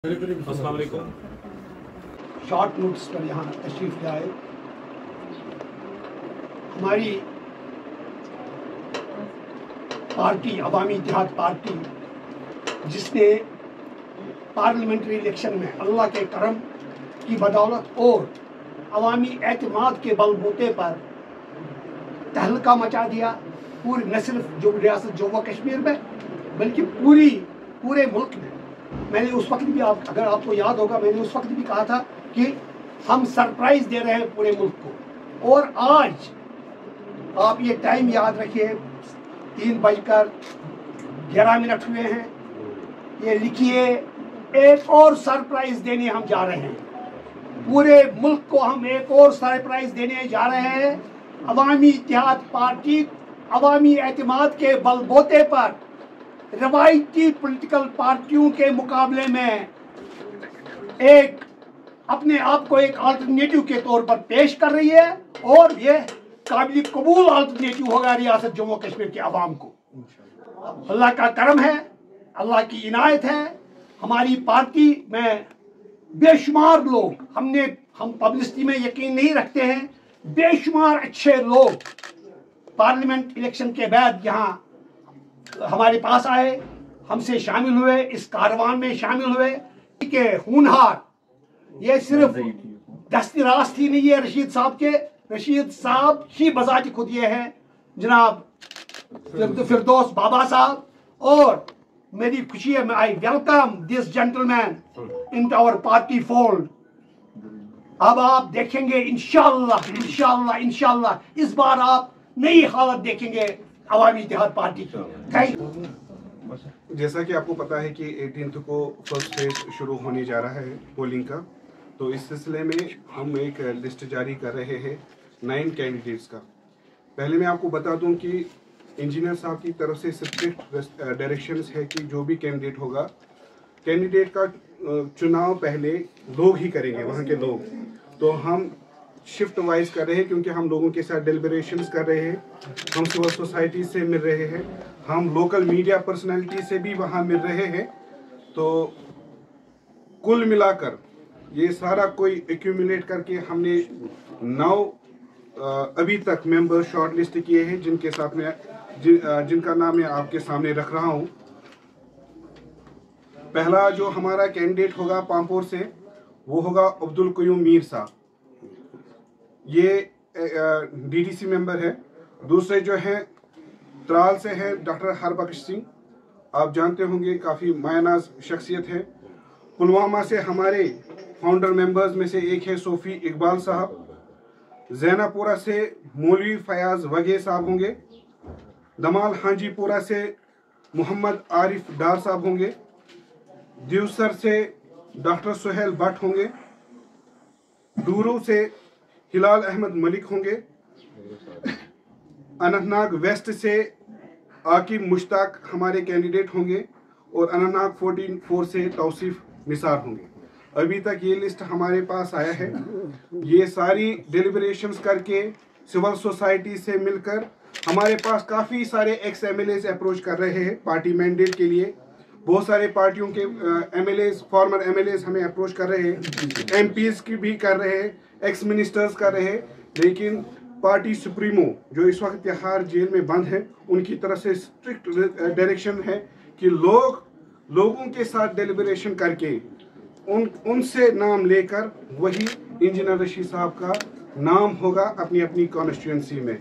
अस्सलाम वालेकुम। Short notice पर यहाँ तशरीफ लाए। हमारी पार्टी अवामी इत्तेहाद पार्टी, जिसने पार्लियामेंट्री इलेक्शन में अल्लाह के करम की बदौलत और अवामी एतमाद के बलबूते पर तहलका मचा दिया, पूरी न सिर्फ जो रियासत जम्मू कश्मीर में बल्कि पूरे मुल्क में। मैंने उस वक्त भी, अगर आपको याद होगा, मैंने उस वक्त भी कहा था कि हम सरप्राइज दे रहे हैं पूरे मुल्क को। और आज आप ये टाइम याद रखिए, 3:11 हुए हैं। ये लिखिए, एक और सरप्राइज देने हम जा रहे हैं। पूरे मुल्क को हम एक और सरप्राइज देने जा रहे हैं। अवामी इत्तेहाद पार्टी अवामी एतमाद के बलबूते पर रवायती पॉलिटिकल पार्टियों के मुकाबले में अपने आप को एक अल्टरनेटिव के तौर पर पेश कर रही है, और ये काबिल कबूल अल्टरनेटिव होगा रियासत जम्मू कश्मीर के अवाम को। अल्लाह का करम है, अल्लाह की इनायत है। हमारी पार्टी में बेशुमार लोग, हम पब्लिसिटी में यकीन नहीं रखते हैं, बेशुमार अच्छे लोग पार्लियामेंट इलेक्शन के बाद यहाँ हमारे पास आए, हमसे शामिल हुए, इस कारवान में शामिल हुए के होनहार। ये सिर्फ दस्ती रास्ती नहीं है रशीद साहब ही बजाती खुद ये है जनाब फिरदौस बाबा साहब। और मेरी खुशी है, I welcome this gentleman in our party fold. अब आप देखेंगे इंशाल्लाह इस बार आप नई हालत देखेंगे अवामी इत्तेहाद पार्टी की। Thank you. जैसा कि आपको पता है कि 18 को फर्स्ट फेज शुरू होने जा रहा है पोलिंग का, तो इस सिलसिले में हम एक लिस्ट जारी कर रहे हैं 9 कैंडिडेट्स का। पहले मैं आपको बता दूं कि इंजीनियर साहब की तरफ से स्ट्रिक्ट डायरेक्शंस है कि जो भी कैंडिडेट होगा, कैंडिडेट का चुनाव पहले लोग ही करेंगे, वहाँ के लोग। तो हम शिफ्ट वाइज कर रहे हैं, क्योंकि हम लोगों के साथ डेलिब्रेशंस कर रहे हैं, हम सिविल सोसाइटी से मिल रहे हैं, हम लोकल मीडिया पर्सनालिटी से भी वहाँ मिल रहे हैं। तो कुल मिलाकर ये सारा कोई एक्यूमुलेट करके हमने 9 अभी तक मेंबर शॉर्ट लिस्ट किए हैं, जिनका नाम मैं आपके सामने रख रहा हूँ। पहला जो हमारा कैंडिडेट होगा पामपोर से, वो होगा अब्दुल कयूम मीर साहब, ये डीडीसी मेंबर है। दूसरे जो है त्राल से है डॉक्टर हरबख्श सिंह, आप जानते होंगे काफ़ी मायनाज शख्सियत है। पुलवामा से हमारे फाउंडर मेंबर्स में से एक है सोफ़ी इकबाल साहब। जैनापुरा से मौलवी फयाज वगे साहब होंगे। दमाल हांजीपुरा से मोहम्मद आरिफ डार साहब होंगे। दिवसर से डॉक्टर सुहेल भट्ट होंगे। डूरू से हिलाल अहमद मलिक होंगे। अनंतनाग वेस्ट से आकिब मुश्ताक हमारे कैंडिडेट होंगे, और अनंतनाग 14 से तौसीफ निसार होंगे। अभी तक ये लिस्ट हमारे पास आया है। ये सारी डिलिब्रेशंस करके सिविल सोसाइटी से मिलकर हमारे पास काफ़ी सारे एक्स एमएलएज अप्रोच कर रहे हैं पार्टी मैंडेट के लिए। बहुत सारे पार्टियों के एमएलएज, फॉर्मर एमएलएज हमें अप्रोच कर रहे हैं, एमपीज की भी कर रहे हैं, एक्स मिनिस्टर्स कर रहे हैं। लेकिन पार्टी सुप्रीमो जो इस वक्त तिहाड़ जेल में बंद है, उनकी तरफ से स्ट्रिक्ट डायरेक्शन है कि लोगों के साथ डेलिब्रेशन करके उनसे नाम लेकर वही इंजीनियर रशीद साहब का नाम होगा अपनी अपनी कॉन्स्टिट्यूंसी में।